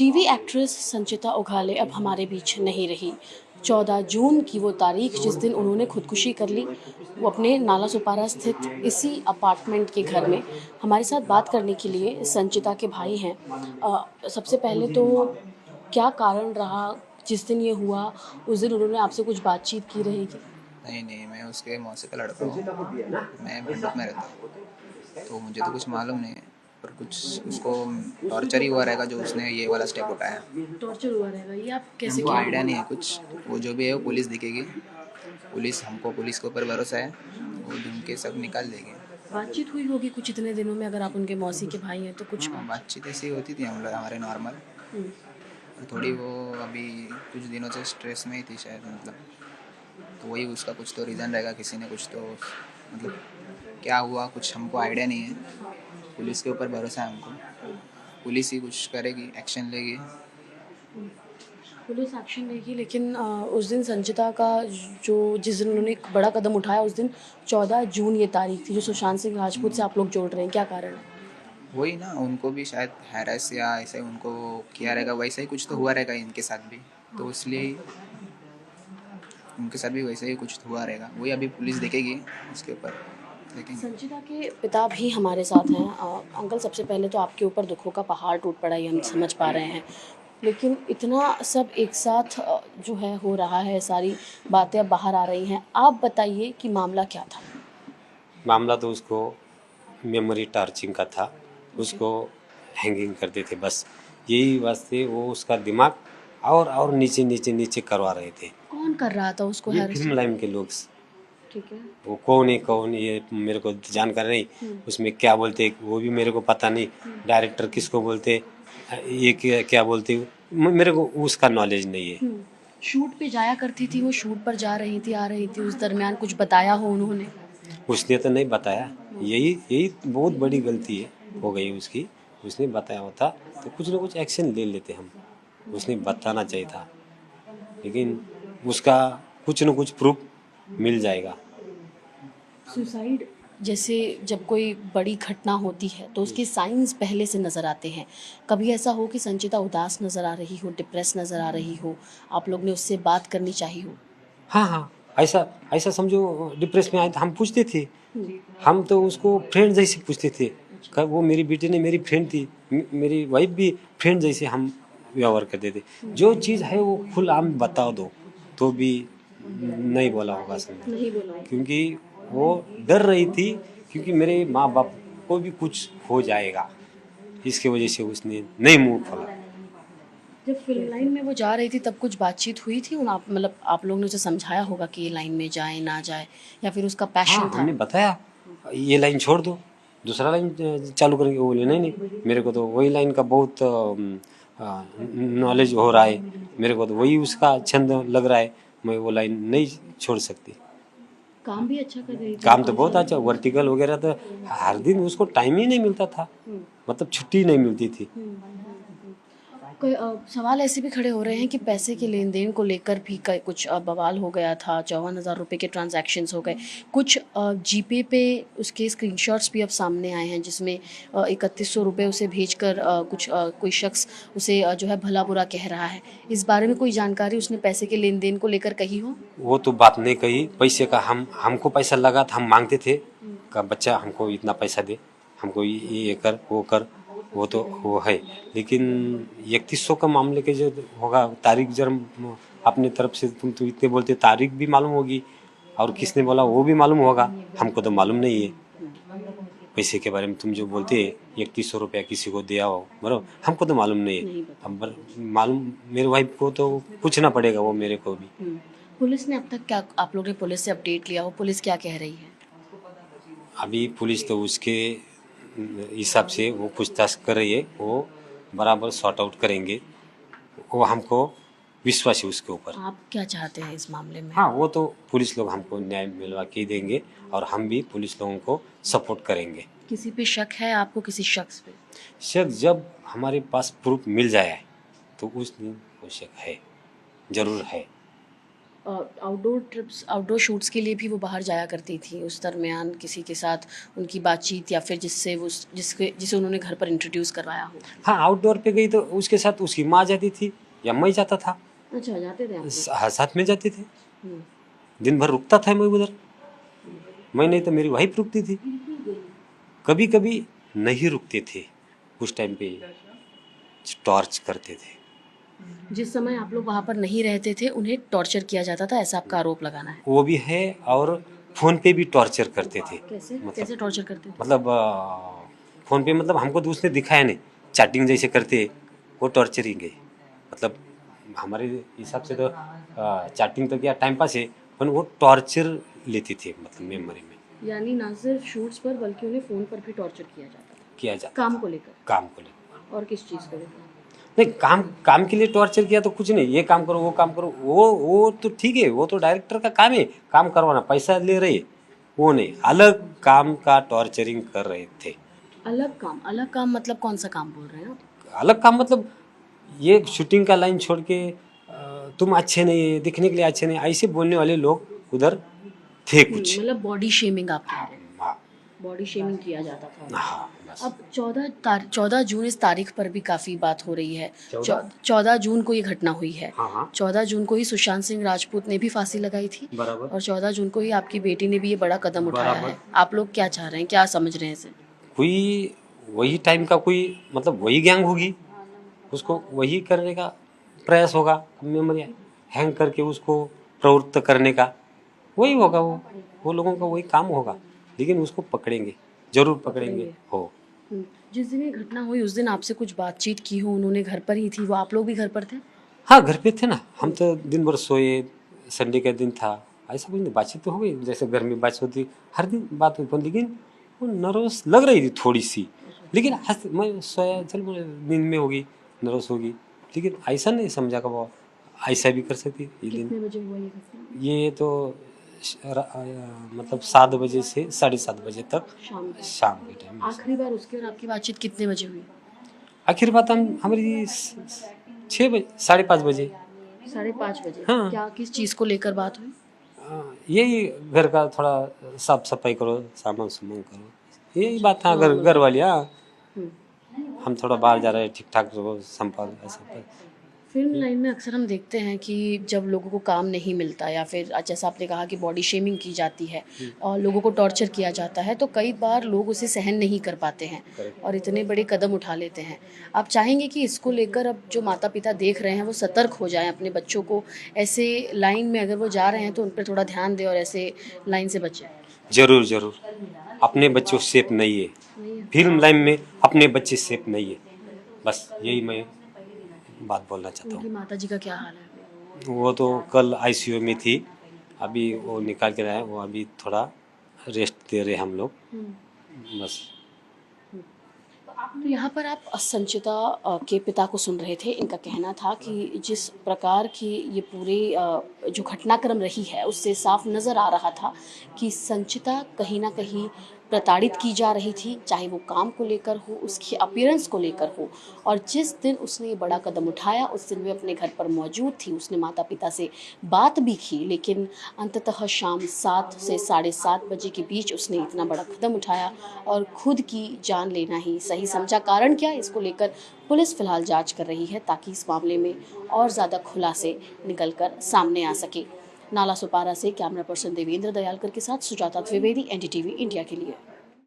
TV actress संचिता उघाले अब हमारे बीच नहीं रही। 14 जून की वो तारीख जिस दिन उन्होंने खुदकुशी कर ली, वो अपने नाला सुपारा स्थित इसी अपार्टमेंट के घर में हमारे साथ बात करने के लिए संचिता के भाई हैं। सबसे पहले तो क्या कारण रहा जिस दिन ये हुआ? उस दिन उन्होंने आपसे कुछ बातचीत की रहेगी? नहीं, मैं उसके मौसी का लड़का हूँ। मैं मंडप में रहता हूँ, तो मुझे तो कुछ मालूम नहीं है, पर कुछ उसको टॉर्चर ही हुआ रहेगा जो उसने ये वाला स्टेप उठाया। टॉर्चर हुआ रहेगा, ये आप कैसे हमको कह आइडिया रहे नहीं हैं? है कुछ। वो जो भी है वो पुलिस दिखेगी। पुलिस के ऊपर भरोसा है, वो ढूंढ के सब निकाल देगी। बातचीत हुई होगी कुछ इतने दिनों में, अगर आप उनके मौसी के भाई हैं तो कुछ हाँ, बातचीत? बातचीत ऐसी होती थी हम लोग हमारे नॉर्मल। हम्म, और थोड़ी वो अभी कुछ दिनों से स्ट्रेस में ही थी शायद, मतलब तो वही उसका कुछ तो रीज़न रहेगा। किसी ने कुछ तो मतलब क्या हुआ कुछ हमको आइडिया नहीं है। पुलिस के ऊपर भरोसा है हमको। पुलिस ही कुछ करेगी, एक्शन लेगी। पुलिस एक्शन लेगी, लेकिन उस दिन संचिता का जो जिस दिन उन्होंने एक बड़ा कदम उठाया, उस दिन 14 जून ये तारीख थी जो सुशांत सिंह राजपूत से आप लोग जोड़ रहे हैं, क्या कारण है? वही ना, उनको भी शायद हैरेस या ऐसे उनको किया रहेगा, वैसा ही कुछ तो हुआ रहेगा इनके साथ भी। तो इसलिए उनके साथ भी वैसे ही कुछ हुआ रहेगा। वही अभी पुलिस देखेगी, उसके ऊपर देखेंगे। संचिता के पिता भी हमारे साथ हैं। अंकल, सबसे पहले तो आपके ऊपर दुखों का पहाड़ टूट पड़ा, ये हम समझ पा रहे हैं, लेकिन इतना सब एक साथ जो है हो रहा है, सारी बातें अब बाहर आ रही हैं। आप बताइए कि मामला क्या था? मामला तो उसको मेमोरी टार्चिंग का था। उसको हैंगिंग करते थे बस, यही वास्ते वो उसका दिमाग और नीचे नीचे नीचे करवा रहे थे। कौन कर रहा था उसको ये हैरेस? फिल्म लाइन के लोग। ठीक है। वो कौन है कौन ये मेरे को जानकारी नहीं। उसमें क्या बोलते वो भी मेरे को पता नहीं। डायरेक्टर किसको बोलते, ये क्या बोलते, मेरे को उसका नॉलेज नहीं है। शूट पे जाया करती थी वो, शूट पर जा रही थी, आ रही थी, उस दरमियान कुछ बताया हो उन्होंने? उसने तो नहीं बताया। यही यही बहुत बड़ी गलती है हो गई उसकी। उसने बताया होता तो कुछ ना कुछ एक्शन ले लेते हम। उसने बताना चाहिए था, लेकिन उसका कुछ ना कुछ प्रूफ मिल जाएगा। सुसाइड जैसे जब कोई बड़ी घटना होती है तो उसके साइंस पहले से नज़र आते हैं। कभी ऐसा हो कि संचिता उदास नज़र आ रही हो, डिप्रेस नज़र आ रही हो, आप लोग ने उससे बात करनी चाहिए हो? हाँ, ऐसा ऐसा समझो डिप्रेस में आए तो हम पूछते थे। हम तो उसको फ्रेंड जैसे पूछते थे। वो मेरी बेटी ने मेरी फ्रेंड थी, मेरी वाइफ भी फ्रेंड जैसे हम व्यवहार करते थे। जो चीज़ है वो खुल आम बता दो तो भी नहीं बोला होगा समझो, नहीं बोला। क्योंकि वो डर रही थी, क्योंकि मेरे माँ बाप को भी कुछ हो जाएगा, इसके वजह से उसने नहीं मुंह खोला। जब फिल्म लाइन में वो जा रही थी तब कुछ बातचीत हुई थी? आप मतलब आप लोग ने उसे समझाया होगा कि ये लाइन में जाए ना जाए, या फिर उसका पैशन हाँ, था? हमने बताया ये लाइन छोड़ दो, दूसरा लाइन चालू करेंगे। वो बोले नहीं, मेरे को तो वही लाइन का बहुत नॉलेज हो रहा है, मेरे को तो वही उसका छंद लग रहा है, मैं वो लाइन नहीं छोड़ सकती। काम भी अच्छा कर रही थी काम वो तो 5 बहुत साल अच्छा, वर्टिकल वगैरह तो हर दिन उसको टाइम ही नहीं मिलता था, मतलब छुट्टी नहीं मिलती थी। सवाल ऐसे भी खड़े हो रहे हैं कि पैसे के लेन देन को लेकर भी कुछ बवाल हो गया था। 54,000 रुपये के ट्रांजैक्शंस हो गए, कुछ जीपे पे उसके स्क्रीनशॉट्स भी अब सामने आए हैं जिसमें 3100 रुपये उसे भेजकर कोई शख्स उसे जो है भला बुरा कह रहा है। इस बारे में कोई जानकारी उसने पैसे के लेन देन को लेकर कही हो? वो तो बात नहीं कही पैसे का। हमको पैसा लगा था, हम मांगते थे का बच्चा हमको इतना पैसा दे, हमको ये कर वो कर, वो तो वो है। लेकिन 3100 का मामले के जो होगा तारीख, जब अपने तरफ से तुम तो इतने बोलते, तारीख भी मालूम होगी और किसने बोला वो भी मालूम होगा। हमको तो मालूम नहीं है पैसे के बारे में। तुम जो बोलते 3100 रुपया किसी को दिया हो, बराबर, हमको तो मालूम नहीं है। अब मालूम मेरे वाइफ को तो पूछना पड़ेगा, वो मेरे को भी। पुलिस ने अब तक क्या, आप लोग ने पुलिस से अपडेट लिया हो? पुलिस क्या कह रही है? अभी पुलिस तो उसके हिसाब से वो पूछताछ कर रही है, वो बराबर सॉर्ट आउट करेंगे, वो हमको विश्वास है उसके ऊपर। आप क्या चाहते हैं इस मामले में? हाँ, वो तो पुलिस लोग हमको न्याय मिलवा के देंगे और हम भी पुलिस लोगों को सपोर्ट करेंगे। किसी पे शक है आपको, किसी शख्स पे? शक जब हमारे पास प्रूफ मिल जाए तो उस दिन वो शक है, जरूर है। आउटडोर ट्रिप्स, आउटडोर शूट्स के लिए भी वो बाहर जाया करती थी उस दरमियान किसी के साथ उनकी बातचीत या फिर जिसे उन्होंने घर पर इंट्रोड्यूस करवाया हो? हाँ, आउटडोर पे गई तो उसके साथ उसकी माँ जाती थी या मैं जाता था। अच्छा, जाते थे आप लोग? हाँ, साथ में जाते थे। हम्म, दिन भर रुकता था मैं उधर, मैं नहीं तो मेरी वाइफ रुकती थी। कभी कभी नहीं रुकते थे, उस टाइम पे टॉर्च करते थे। जिस समय आप लोग वहाँ पर नहीं रहते थे उन्हें टॉर्चर किया जाता था, ऐसा आपका आरोप लगाना है? वो भी है, और फोन पे भी टॉर्चर करते थे। कैसे मतलब कैसे टॉर्चर करते थे? मतलब फोन पे, मतलब हमको तो उसने दिखाया नहीं, चैटिंग जैसे करते वो टॉर्चरिंग है। मतलब हमारे हिसाब से तो चैटिंग तो क्या टाइम पास है, पर वो टॉर्चर लेती थी, मतलब मेमोरी में यानी ना सिर्फ शूट्स पर बल्कि उन्हें फ़ोन पर भी टॉर्चर किया जाता था, किया जाता। काम को लेकर? काम को लेकर और किस चीज़ को लेकर? नहीं, काम के लिए टॉर्चर किया तो कुछ नहीं, ये काम करो वो काम करो, वो तो ठीक है, वो तो डायरेक्टर का काम है, काम करवाना, पैसा ले रहे, वो नहीं, अलग काम का टॉर्चरिंग कर रहे थे। अलग काम मतलब कौन सा काम बोल रहे हैं आप? अलग काम मतलब ये शूटिंग का लाइन छोड़ के तुम अच्छे नहीं, दिखने के लिए अच्छे नहीं, ऐसे बोलने वाले लोग उधर थे कुछ। मतलब बॉडी शेमिंग आप कह रहे हैं? हाँ, बॉडी शेमिंग किया जाता था। हाँ, बस। अब 14 जून इस तारीख पर भी काफ़ी बात हो रही है। 14 जून को ये घटना हुई है। हाँ, हाँ, 14 जून को ही सुशांत सिंह राजपूत ने भी फांसी लगाई थी बराबर। और 14 जून को ही आपकी बेटी ने भी ये बड़ा कदम उठाया बराबर। है। आप लोग क्या चाह रहे हैं, क्या समझ रहे हैं इसे? कोई वही टाइम का कोई, मतलब वही गैंग होगी, उसको वही करने का प्रयास होगा, मेमोरी हैंग करके उसको प्रवृत्त करने का वही होगा, वो लोगों का वही काम होगा। लेकिन उसको पकड़ेंगे, जरूर पकड़ेंगे हो। जिस दिन ये घटना हुई उस दिन आपसे कुछ बातचीत की हो उन्होंने? घर पर ही थी वो? आप लोग भी घर पर थे? हाँ, घर पे थे ना, हम तो दिन भर सोए, संडे का दिन था, ऐसा कुछ नहीं, बातचीत तो हो गई जैसे घर में बात होती, हर दिन बात हुई, पर लेकिन वो नर्वस लग रही थी थोड़ी सी। लेकिन मैं सोया, चल नींद में होगी, नर्वस होगी, लेकिन ऐसा नहीं समझा कि वो ऐसा भी कर सकती ये दिन। कितने बजे हुआ ये घटना? ये तो मतलब 7 बजे से 7:30 बजे तक, शाम के टाइम। आखिरी बार उसकी और आपकी बातचीत कितने बजे हुई? आखिर बात हमारी 6 बजे, 5:30 बजे। 5:30 बजे? हाँ। क्या किस चीज़ को लेकर बात हुई? यही घर का थोड़ा साफ सफाई करो, सामान सुमान करो, यही बात था। घर वाली, हाँ, हम थोड़ा बाहर जा रहे हैं, ठीक ठाक रहो, संपर्क ऐसा। फिल्म लाइन में अक्सर हम देखते हैं कि जब लोगों को काम नहीं मिलता या फिर जैसा आपने कहा कि बॉडी शेमिंग की जाती है और लोगों को टॉर्चर किया जाता है तो कई बार लोग उसे सहन नहीं कर पाते हैं और इतने बड़े कदम उठा लेते हैं। आप चाहेंगे कि इसको लेकर अब जो माता पिता देख रहे हैं वो सतर्क हो जाएं, अपने बच्चों को ऐसे लाइन में अगर वो जा रहे हैं तो उन पर थोड़ा ध्यान दें और ऐसे लाइन से बचें? जरूर जरूर, अपने बच्चों सेफ नहीं है, फिल्म लाइन में अपने बच्चे सेफ नहीं है, बस यही मैं बात बोलना चाहता उनकी हूँ। माताजी का क्या हाल है? वो तो कल आईसीयू में थी, अभी वो निकाल के लाए, वो अभी थोड़ा रेस्ट दे रहे हम लोग, बस। तो यहाँ पर आप संचिता के पिता को सुन रहे थे। इनका कहना था कि जिस प्रकार की ये पूरी जो घटनाक्रम रही है उससे साफ नज़र आ रहा था कि संचिता कहीं ना कहीं प्रताड़ित की जा रही थी, चाहे वो काम को लेकर हो, उसकी अपीयरेंस को लेकर हो। और जिस दिन उसने ये बड़ा कदम उठाया उस दिन वे अपने घर पर मौजूद थी, उसने माता पिता से बात भी की, लेकिन अंततः शाम 7 से 7:30 बजे के बीच उसने इतना बड़ा कदम उठाया और खुद की जान लेना ही सही समझा। कारण क्या, इसको लेकर पुलिस फिलहाल जांच कर रही है ताकि इस मामले में और ज़्यादा खुलासे निकल कर सामने आ सके। नाला सुपारा से कैमरा पर्सन देवेंद्र दयालकर के साथ सुजाता द्विवेदी, एनडीटीवी इंडिया के लिए।